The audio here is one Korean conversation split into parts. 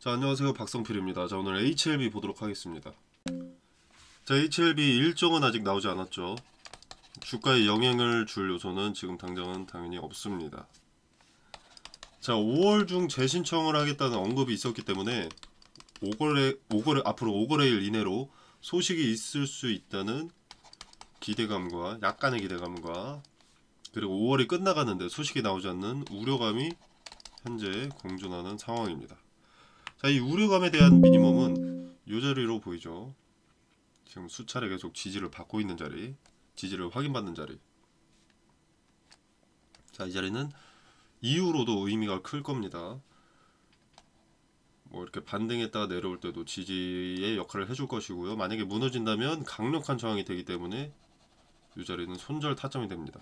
자, 안녕하세요. 박성필입니다. 자, 오늘 HLB 보도록 하겠습니다. 자, HLB 일정은 아직 나오지 않았죠. 주가에 영향을 줄 요소는 지금 당장은 당연히 없습니다. 자, 5월 중 재신청을 하겠다는 언급이 있었기 때문에 앞으로 5거래일 이내로 소식이 있을 수 있다는 기대감과 약간의 기대감과 그리고 5월이 끝나가는데 소식이 나오지 않는 우려감이 현재 공존하는 상황입니다. 자, 이 우려감에 대한 미니멈은 이 자리로 보이죠. 지금 수차례 계속 지지를 받고 있는 자리, 지지를 확인받는 자리. 자, 이 자리는 이후로도 의미가 클 겁니다. 뭐 이렇게 반등했다가 내려올 때도 지지의 역할을 해줄 것이고요. 만약에 무너진다면 강력한 저항이 되기 때문에 이 자리는 손절 타점이 됩니다.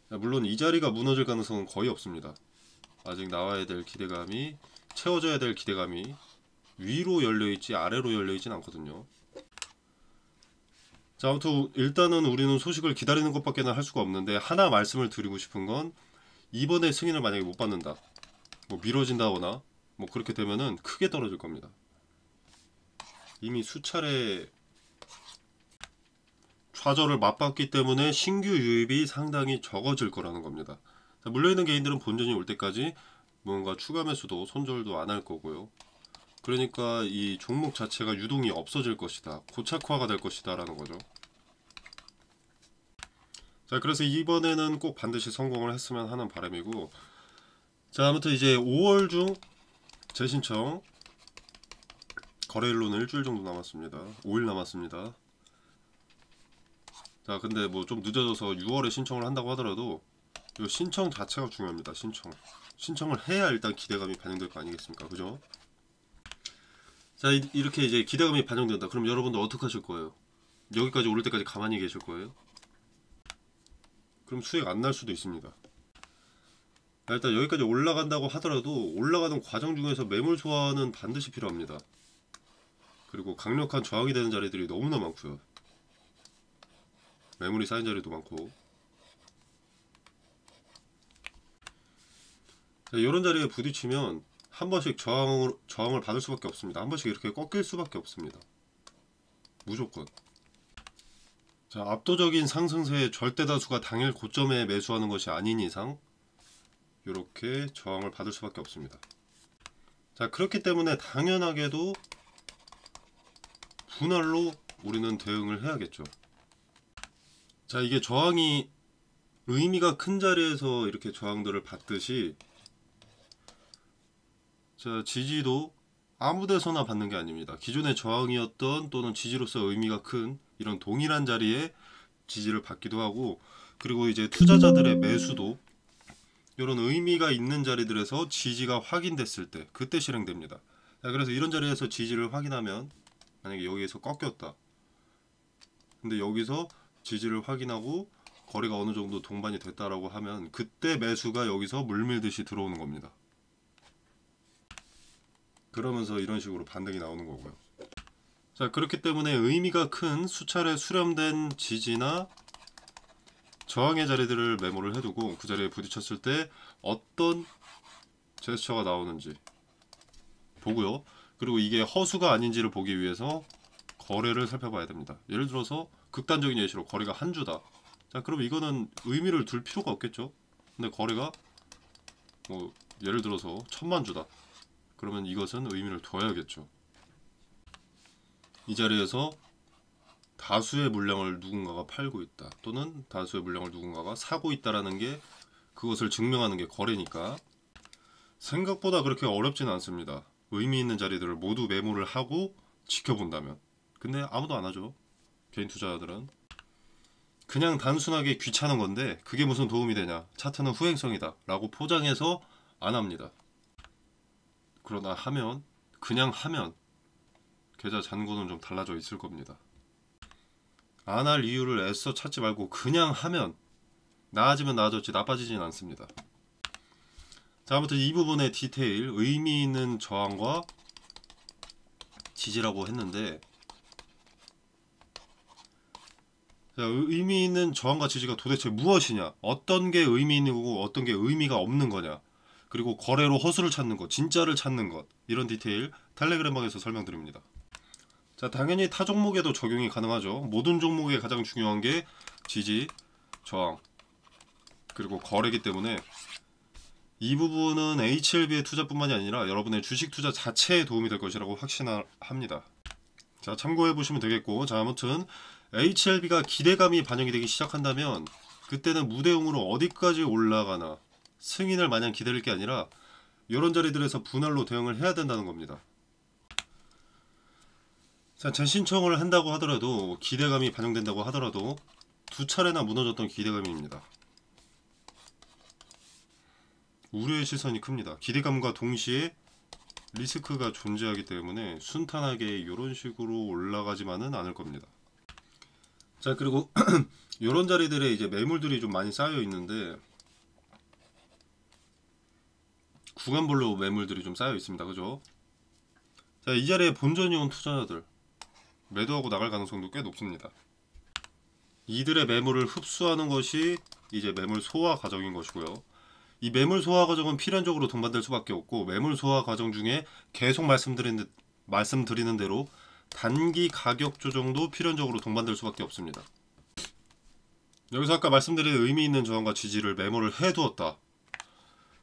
자, 물론 이 자리가 무너질 가능성은 거의 없습니다. 아직 나와야 될 기대감이, 채워져야 될 기대감이 위로 열려있지 아래로 열려있진 않거든요. 자, 아무튼 일단은 우리는 소식을 기다리는 것밖에 할 수가 없는데, 하나 말씀을 드리고 싶은 건 이번에 승인을 만약에 못 받는다, 뭐 미뤄진다거나 뭐 그렇게 되면은 크게 떨어질 겁니다. 이미 수차례 좌절을 맛봤기 때문에 신규 유입이 상당히 적어질 거라는 겁니다. 자, 물려있는 개인들은 본전이 올 때까지 뭔가 추가 매수도 손절도 안 할 거고요. 그러니까 이 종목 자체가 유동이 없어질 것이다, 고착화가 될 것이다 라는 거죠. 자, 그래서 이번에는 꼭 반드시 성공을 했으면 하는 바람이고, 자, 아무튼 이제 5월 중 재신청 거래일로는 일주일 정도 남았습니다. 5일 남았습니다. 자, 근데 뭐 좀 늦어져서 6월에 신청을 한다고 하더라도 이 신청 자체가 중요합니다. 신청을 해야 일단 기대감이 반영될 거 아니겠습니까? 그죠? 자, 이렇게 이제 기대감이 반영된다. 그럼 여러분들 어떻게 하실 거예요? 여기까지 오를 때까지 가만히 계실 거예요? 그럼 수익 안 날 수도 있습니다. 일단 여기까지 올라간다고 하더라도 올라가는 과정 중에서 매물 소화는 반드시 필요합니다. 그리고 강력한 저항이 되는 자리들이 너무나 많고요. 매물이 쌓인 자리도 많고. 자, 이런 자리에 부딪히면 한 번씩 저항을 받을 수밖에 없습니다. 한 번씩 이렇게 꺾일 수밖에 없습니다. 무조건. 자, 압도적인 상승세의 절대 다수가 당일 고점에 매수하는 것이 아닌 이상 이렇게 저항을 받을 수밖에 없습니다. 자, 그렇기 때문에 당연하게도 분할로 우리는 대응을 해야겠죠. 자, 이게 저항이 의미가 큰 자리에서 이렇게 저항들을 받듯이, 자, 지지도 아무 데서나 받는 게 아닙니다. 기존의 저항이었던 또는 지지로서 의미가 큰 이런 동일한 자리에 지지를 받기도 하고, 그리고 이제 투자자들의 매수도 이런 의미가 있는 자리들에서 지지가 확인됐을 때 그때 실행됩니다. 자, 그래서 이런 자리에서 지지를 확인하면, 만약에 여기에서 꺾였다, 근데 여기서 지지를 확인하고 거래가 어느 정도 동반이 됐다라고 하면 그때 매수가 여기서 물밀듯이 들어오는 겁니다. 그러면서 이런 식으로 반등이 나오는 거고요. 자, 그렇기 때문에 의미가 큰 수차례 수렴된 지지나 저항의 자리들을 메모를 해두고 그 자리에 부딪혔을 때 어떤 제스처가 나오는지 보고요. 그리고 이게 허수가 아닌지를 보기 위해서 거래를 살펴봐야 됩니다. 예를 들어서 극단적인 예시로 거래가 한 주다. 자, 그럼 이거는 의미를 둘 필요가 없겠죠. 근데 거래가 뭐 예를 들어서 1000만 주다. 그러면 이것은 의미를 둬야겠죠. 이 자리에서 다수의 물량을 누군가가 팔고 있다, 또는 다수의 물량을 누군가가 사고 있다라는 게, 그것을 증명하는 게 거래니까 생각보다 그렇게 어렵지는 않습니다. 의미 있는 자리들을 모두 메모를 하고 지켜본다면. 근데 아무도 안 하죠. 개인 투자자들은 그냥 단순하게 귀찮은 건데 그게 무슨 도움이 되냐, 차트는 후행성이다 라고 포장해서 안 합니다. 그러나 그냥 하면 계좌 잔고는 좀 달라져 있을 겁니다. 안 할 이유를 애써 찾지 말고 그냥 하면 나아지면 나아졌지 나빠지진 않습니다. 자, 아무튼 이 부분의 디테일, 의미 있는 저항과 지지라고 했는데, 자, 의미 있는 저항과 지지가 도대체 무엇이냐, 어떤 게 의미 있는 거고 어떤 게 의미가 없는 거냐, 그리고 거래로 허수를 찾는 것, 진짜를 찾는 것, 이런 디테일 텔레그램방에서 설명드립니다. 자, 당연히 타 종목에도 적용이 가능하죠. 모든 종목에 가장 중요한 게 지지, 저항, 그리고 거래이기 때문에 이 부분은 HLB의 투자뿐만이 아니라 여러분의 주식 투자 자체에 도움이 될 것이라고 확신합니다. 자, 참고해 보시면 되겠고, 자, 아무튼 HLB가 기대감이 반영이 되기 시작한다면 그때는 무대응으로 어디까지 올라가나 승인을 마냥 기다릴 게 아니라 이런 자리들에서 분할로 대응을 해야 된다는 겁니다. 자, 재신청을 한다고 하더라도, 기대감이 반영된다고 하더라도 두 차례나 무너졌던 기대감입니다. 우려의 시선이 큽니다. 기대감과 동시에 리스크가 존재하기 때문에 순탄하게 이런 식으로 올라가지만은 않을 겁니다. 자, 그리고 이런 자리들에 이제 매물들이 좀 많이 쌓여 있는데 구간별로 매물들이 좀 쌓여 있습니다. 그죠? 자, 이 자리에 본전이 온 투자자들 매도하고 나갈 가능성도 꽤 높습니다. 이들의 매물을 흡수하는 것이 이제 매물 소화 과정인 것이고요. 이 매물 소화 과정은 필연적으로 동반될 수밖에 없고, 매물 소화 과정 중에 계속 말씀드리는 대로 단기 가격 조정도 필연적으로 동반될 수밖에 없습니다. 여기서 아까 말씀드린 의미 있는 저항과 지지를 메모를 해두었다,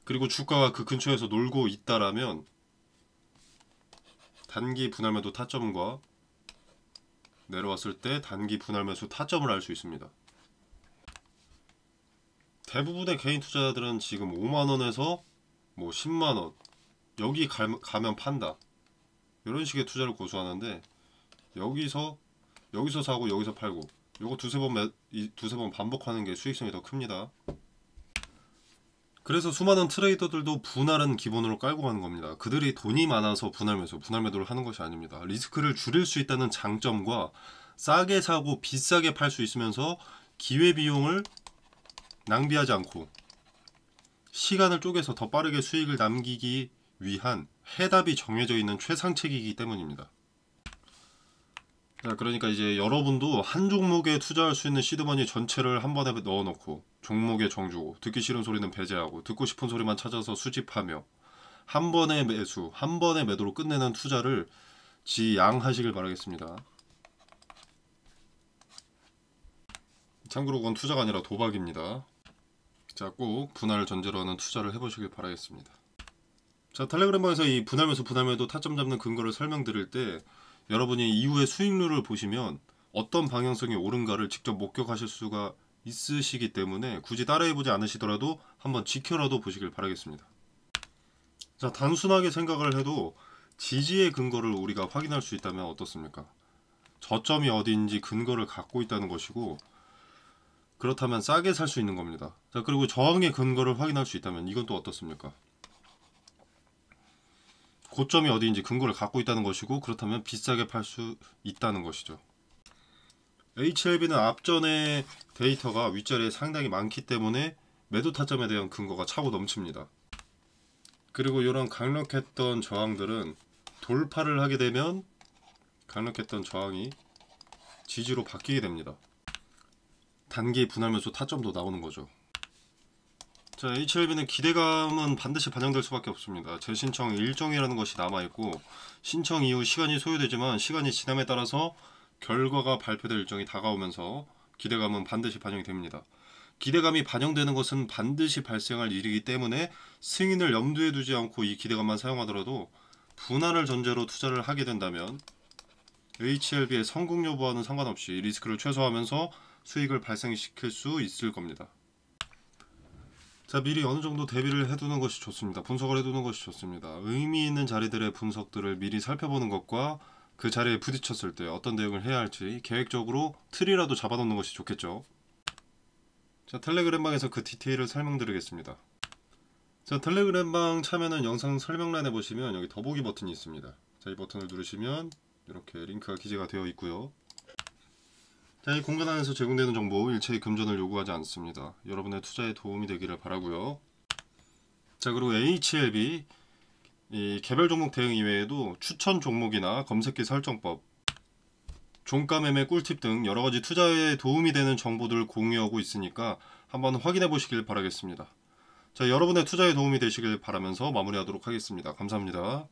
그리고 주가가 그 근처에서 놀고 있다라면 단기 분할 매도 타점과 내려왔을 때 단기 분할 매수 타점을 알 수 있습니다. 대부분의 개인 투자자들은 지금 5만원에서 뭐 10만원 여기 가면 판다, 이런 식의 투자를 고수하는데, 여기서 사고 여기서 팔고 요거 두세 번 반복하는 게 수익성이 더 큽니다. 그래서 수많은 트레이더들도 분할은 기본으로 깔고 가는 겁니다. 그들이 돈이 많아서 분할 매도를 하는 것이 아닙니다. 리스크를 줄일 수 있다는 장점과 싸게 사고 비싸게 팔 수 있으면서 기회비용을 낭비하지 않고 시간을 쪼개서 더 빠르게 수익을 남기기 위한 해답이 정해져 있는 최상책이기 때문입니다. 자, 그러니까 이제 여러분도 한 종목에 투자할 수 있는 시드머니 전체를 한 번에 넣어놓고 종목에 정주고, 듣기 싫은 소리는 배제하고 듣고 싶은 소리만 찾아서 수집하며 한 번의 매수, 한 번의 매도로 끝내는 투자를 지양하시길 바라겠습니다. 참고로 그건 투자가 아니라 도박입니다. 자, 꼭 분할을 전제로 하는 투자를 해보시길 바라겠습니다. 자, 텔레그램방에서 이 분할 매수, 분할 매도 타점 잡는 근거를 설명드릴 때 여러분이 이후에 수익률을 보시면 어떤 방향성이 옳은가를 직접 목격하실 수가 있으시기 때문에 굳이 따라해보지 않으시더라도 한번 지켜라도 보시길 바라겠습니다. 자, 단순하게 생각을 해도 지지의 근거를 우리가 확인할 수 있다면 어떻습니까? 저점이 어디인지 근거를 갖고 있다는 것이고, 그렇다면 싸게 살 수 있는 겁니다. 자, 그리고 저항의 근거를 확인할 수 있다면 이건 또 어떻습니까? 고점이 어디인지 근거를 갖고 있다는 것이고, 그렇다면 비싸게 팔 수 있다는 것이죠. HLB는 앞전에 데이터가 윗자리에 상당히 많기 때문에 매도 타점에 대한 근거가 차고 넘칩니다. 그리고 이런 강력했던 저항들은 돌파를 하게 되면 강력했던 저항이 지지로 바뀌게 됩니다. 단기 분할 매수 타점도 나오는 거죠. 자, HLB는 기대감은 반드시 반영될 수밖에 없습니다. 재신청 일정이라는 것이 남아있고, 신청 이후 시간이 소요되지만 시간이 지남에 따라서 결과가 발표될 일정이 다가오면서 기대감은 반드시 반영이 됩니다. 기대감이 반영되는 것은 반드시 발생할 일이기 때문에 승인을 염두에 두지 않고 이 기대감만 사용하더라도 분할을 전제로 투자를 하게 된다면 HLB의 성공 여부와는 상관없이 리스크를 최소화하면서 수익을 발생시킬 수 있을 겁니다. 자, 미리 어느 정도 대비를 해두는 것이 좋습니다. 분석을 해두는 것이 좋습니다. 의미 있는 자리들의 분석들을 미리 살펴보는 것과 그 자리에 부딪혔을 때 어떤 대응을 해야 할지 계획적으로 틀이라도 잡아놓는 것이 좋겠죠. 자, 텔레그램방에서 그 디테일을 설명드리겠습니다. 자, 텔레그램방 참여는 영상 설명란에 보시면 여기 더보기 버튼이 있습니다. 자, 이 버튼을 누르시면 이렇게 링크가 기재가 되어 있고요. 자, 이 공간 안에서 제공되는 정보 일체의 금전을 요구하지 않습니다. 여러분의 투자에 도움이 되기를 바라고요. 자, 그리고 HLB 이 개별 종목 대응 이외에도 추천 종목이나 검색기 설정법, 종가 매매 꿀팁 등 여러가지 투자에 도움이 되는 정보들 공유하고 있으니까 한번 확인해 보시길 바라겠습니다. 자, 여러분의 투자에 도움이 되시길 바라면서 마무리하도록 하겠습니다. 감사합니다.